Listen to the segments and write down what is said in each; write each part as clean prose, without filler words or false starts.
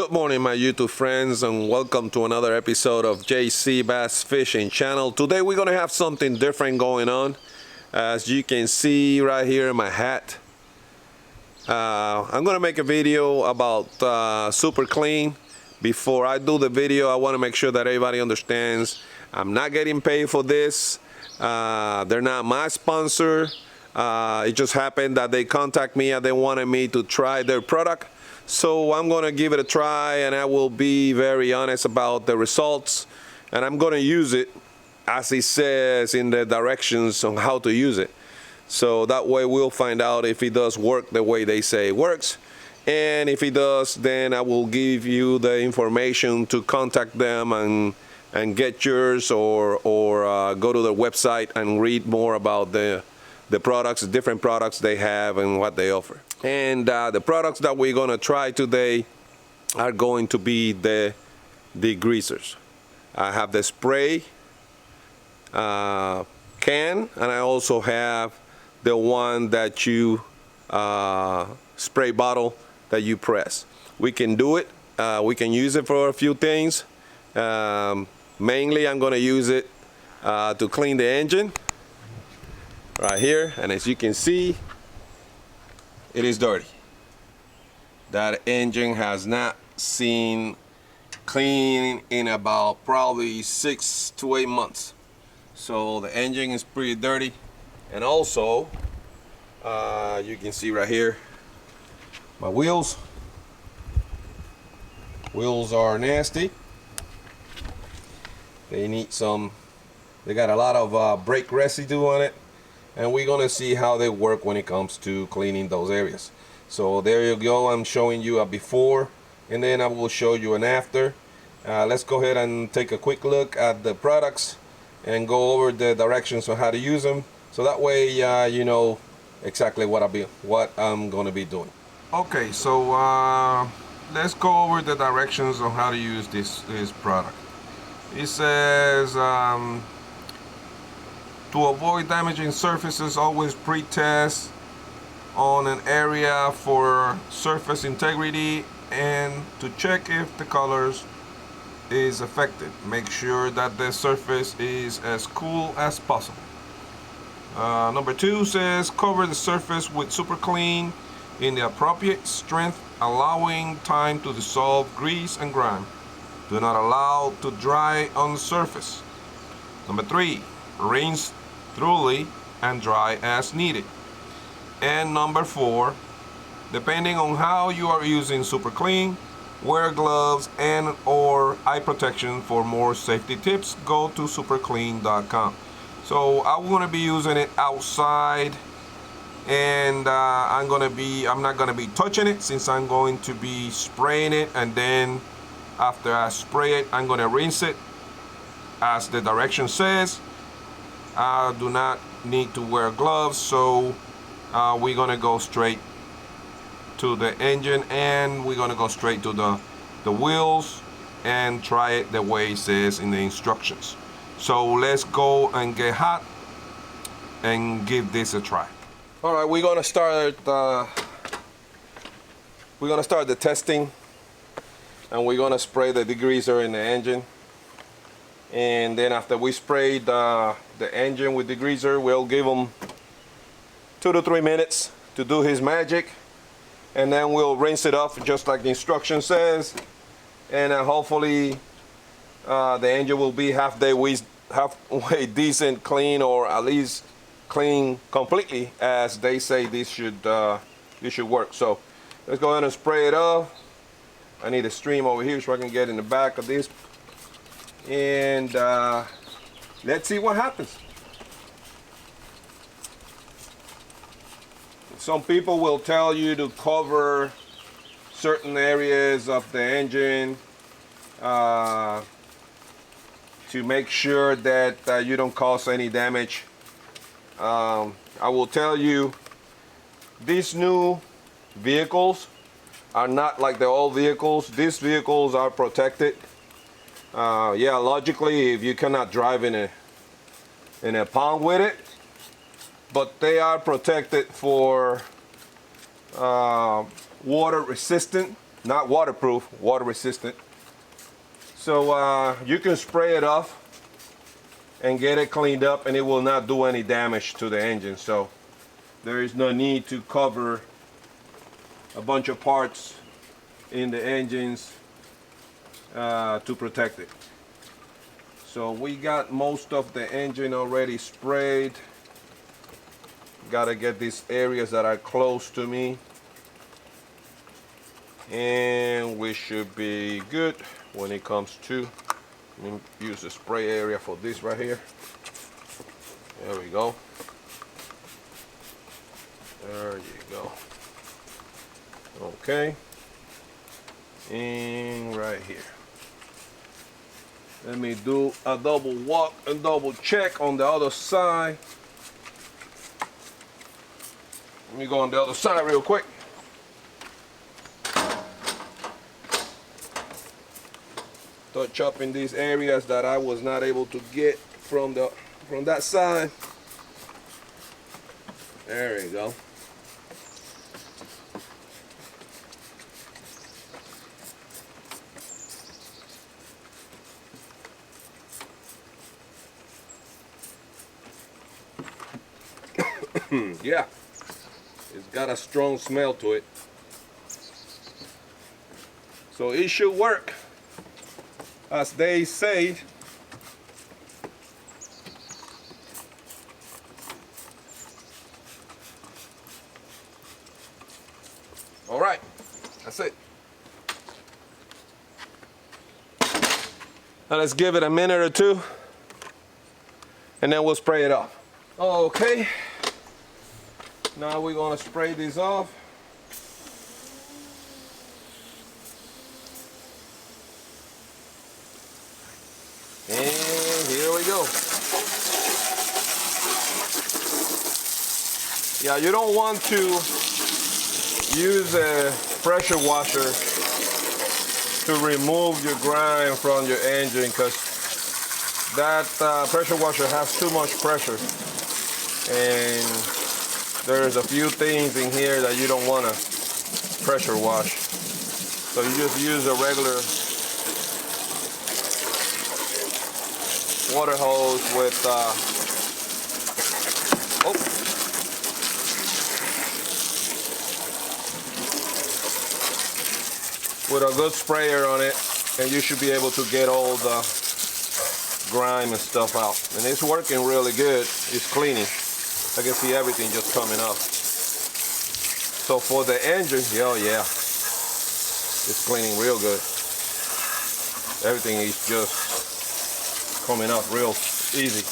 Good morning, my YouTube friends, and welcome to another episode of JC Bass Fishing Channel. Today we're going to have something different going on. As you can see right here in my hat, I'm going to make a video about Super Clean. Before I do the video, I want to make sure that everybody understands I'm not getting paid for this. They're not my sponsor. It just happened that they contacted me and they wanted me to try their product. So I'm going to give it a try, and I will be very honest about the results, and I'm going to use it as it says in the directions on how to use it. So that way we'll find out if it does work the way they say it works, and if it does, then I will give you the information to contact them and get yours, or go to their website and read more about the products, the different products they have and what they offer. And the products that we're going to try today are going to be the degreasers. I have the spray can, and I also have the one that you spray bottle that you press. We can do it. We can use it for a few things. Mainly I'm going to use it to clean the engine right here, and as you can see, it is dirty. That engine has not seen cleaning in about probably 6 to 8 months. So the engine is pretty dirty, and also you can see right here my wheels are nasty. They need some, they got a lot of brake residue on it, and we're gonna see how they work when it comes to cleaning those areas. So there you go. I'm showing you a before, and then I will show you an after. Let's go ahead and take a quick look at the products and go over the directions on how to use them, so that way you know exactly what I'm gonna be doing. Okay, so let's go over the directions on how to use this product. It says to avoid damaging surfaces, always pre-test on an area for surface integrity, and to check if the colors is affected. Make sure that the surface is as cool as possible. Number 2 says cover the surface with Super Clean in the appropriate strength, allowing time to dissolve grease and grime. Do not allow to dry on the surface. Number 3, rinse thoroughly and dry as needed. And number 4, depending on how you are using Super Clean, wear gloves and or eye protection. For more safety tips, go to superclean.com. So I'm going to be using it outside, and I'm not going to be touching it, since I'm going to be spraying it, and then after I spray it, I'm going to rinse it as the direction says. I do not need to wear gloves, so we're gonna go straight to the engine, and we're gonna go straight to the wheels and try it the way it says in the instructions. So let's go and get hot and give this a try. All right, we're gonna start the testing, and we're gonna spray the degreaser in the engine. And then after we spray the engine with degreaser, we'll give him 2 to 3 minutes to do his magic, and then we'll rinse it off just like the instruction says, and hopefully the engine will be halfway decent clean, or at least clean completely as they say this should work. So let's go ahead and spray it off. I need a stream over here so I can get in the back of this, and let's see what happens. Some people will tell you to cover certain areas of the engine to make sure that you don't cause any damage. I will tell you, these new vehicles are not like the old vehicles. These vehicles are protected. Yeah, logically, if you cannot drive in a pond with it, but they are protected for water resistant. not waterproof, water resistant. So you can spray it off and get it cleaned up, and it will not do any damage to the engine. So there is no need to cover a bunch of parts in the engines to protect it. So we got most of the engine already sprayed. Gotta get these areas that are close to me, and we should be good when it comes to. Let me use the spray area for this right here. There we go. There you go. Okay. And right here. Let me do a double walk and double check on the other side. Let me go on the other side real quick. Touch up in these areas that I was not able to get from that side. There you go. Yeah, it's got a strong smell to it, so it should work, as they say. All right, that's it. Now let's give it a minute or two, and then we'll spray it off. Okay. Now we're going to spray this off. And here we go. Yeah, you don't want to use a pressure washer to remove your grime from your engine, because that pressure washer has too much pressure. And there's a few things in here that you don't want to pressure wash. So you just use a regular water hose with a good sprayer on it, and you should be able to get all the grime and stuff out. And it's working really good. It's cleaning. I can see everything just coming up. So for the engine, oh yeah, it's cleaning real good. Everything is just coming up real easy.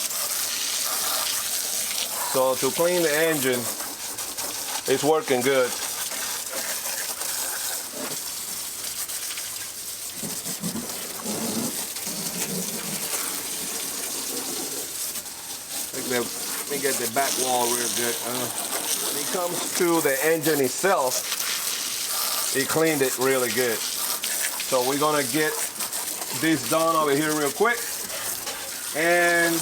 So to clean the engine, it's working good. Let me get the back wall real good. When it comes to the engine itself, it cleaned it really good. So we're gonna get this done over here real quick, and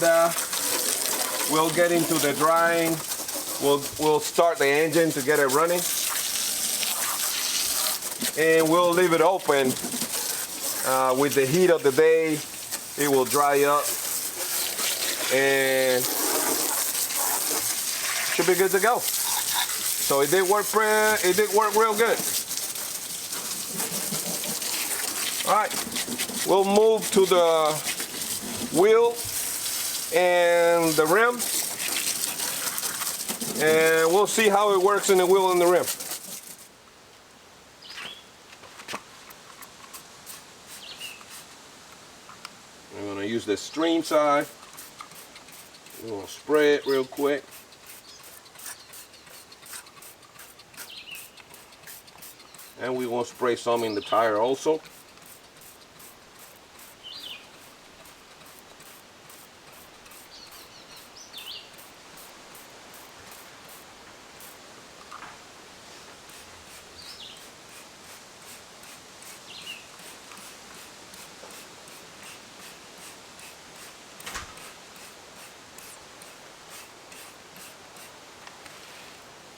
we'll get into the drying. We'll start the engine to get it running, and we'll leave it open. With the heat of the day, it will dry up, and should be good to go. So it did work real good. All right, we'll move to the wheel and the rim, and we'll see how it works in the wheel and the rim. We're gonna use the stream side. We're gonna spray it real quick. And we want to spray some in the tire also.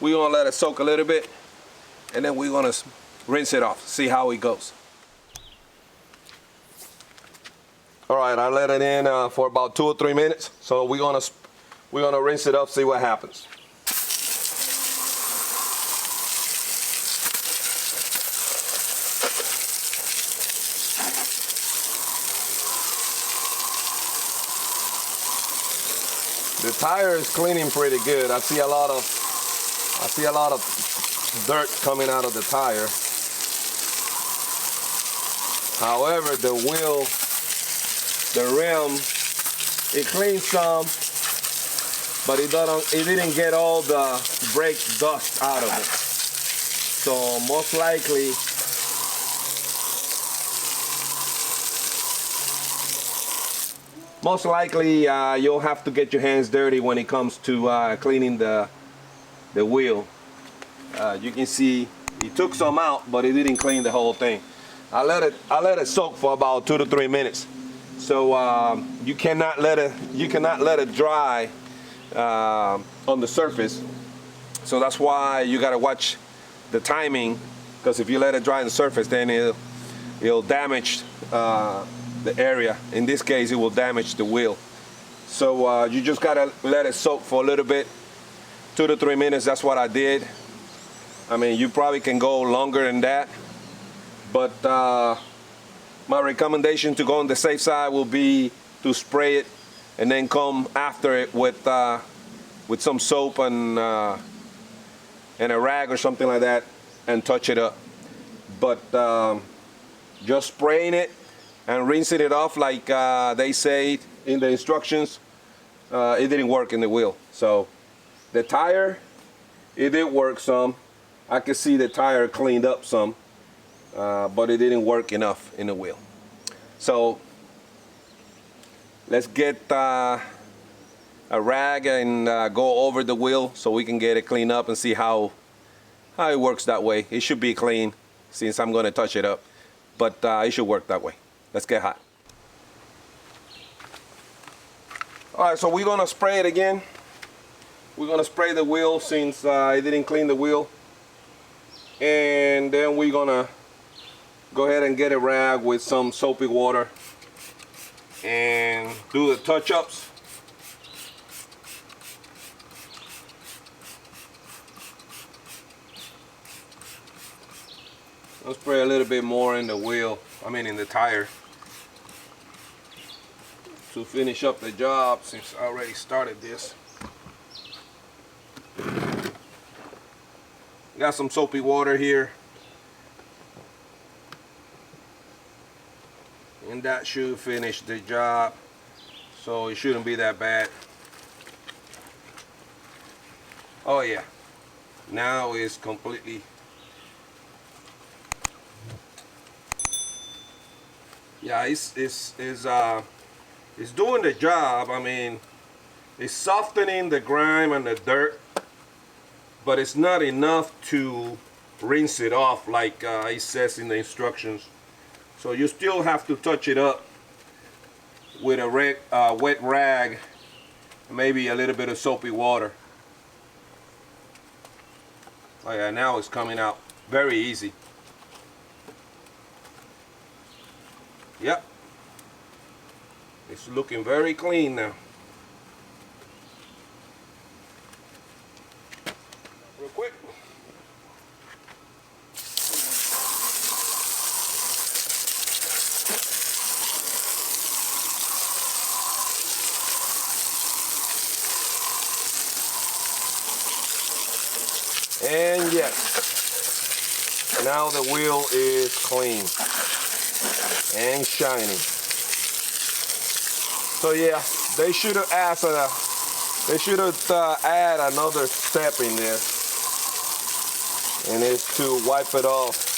We're gonna let it soak a little bit, and then we're gonna rinse it off, see how it goes. All right, I let it in for about 2 or 3 minutes. So we're gonna rinse it up, see what happens. The tire is cleaning pretty good. I see a lot of dirt coming out of the tire. However, the wheel, the rim, it cleans some, but it didn't get all the brake dust out of it. So most likely, you'll have to get your hands dirty when it comes to cleaning the wheel. You can see it took some out, but it didn't clean the whole thing. I let it soak for about 2 to 3 minutes. So you cannot let it dry on the surface. So that's why you gotta watch the timing, because if you let it dry on the surface, then it'll damage the area. In this case, it will damage the wheel. So you just gotta let it soak for a little bit, 2 to 3 minutes. That's what I did. I mean, you probably can go longer than that, but my recommendation to go on the safe side will be to spray it and then come after it with some soap and a rag or something like that and touch it up. But just spraying it and rinsing it off like they say in the instructions, it didn't work in the wheel. So the tire, it did work some. I could see the tire cleaned up some, but it didn't work enough in the wheel. So let's get a rag and go over the wheel so we can get it cleaned up and see how it works that way. It should be clean since I'm going to touch it up, but it should work that way. Let's get hot. All right, so we're going to spray it again. We're going to spray the wheel since it didn't clean the wheel. And then we're going to go ahead and get a rag with some soapy water and do the touch-ups. I'll spray a little bit more in the wheel, in the tire, to finish up the job since I already started this. Got some soapy water here, and that should finish the job, so it shouldn't be that bad. Oh yeah, now it's completely, yeah, it's doing the job. It's softening the grime and the dirt, but it's not enough to rinse it off like it says in the instructions. So you still have to touch it up with a wet rag, maybe a little bit of soapy water. Oh yeah, now it's coming out very easy. Yep, it's looking very clean now. Real quick. And yes, now the wheel is clean and shiny. So yeah, they should have added another step in there, and it's to wipe it off.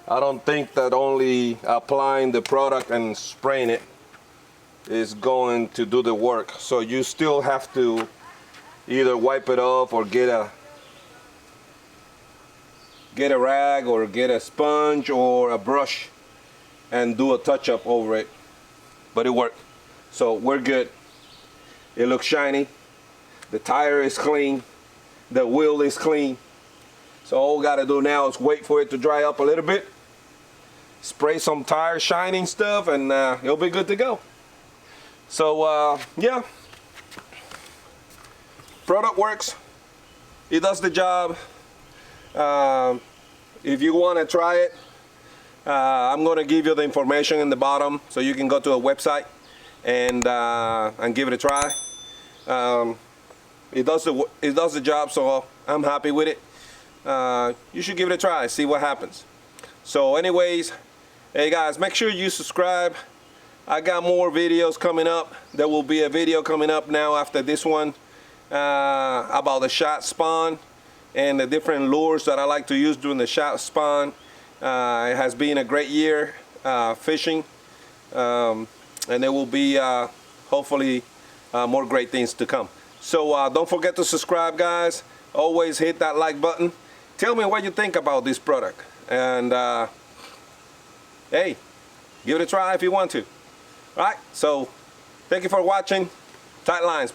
I don't think that only applying the product and spraying it is going to do the work. So you still have to either wipe it off or get a rag or get a sponge or a brush and do a touch-up over it. But it worked. So we're good. It looks shiny. The tire is clean. the wheel is clean. So all we gotta do now is wait for it to dry up a little bit, spray some tire shining stuff, and it'll be good to go. So yeah, product works. It does the job. If you want to try it, I'm going to give you the information in the bottom so you can go to a website and give it a try. It does the job, so I'm happy with it. You should give it a try, see what happens. So anyways, hey guys, make sure you subscribe. I got more videos coming up. There will be a video coming up now after this one about the shot spawn and the different lures that I like to use during the shot spawn. It has been a great year fishing, and there will be hopefully more great things to come. So don't forget to subscribe, guys. Always hit that like button. Tell me what you think about this product, and hey, give it a try if you want to. All right, so thank you for watching. Tight lines.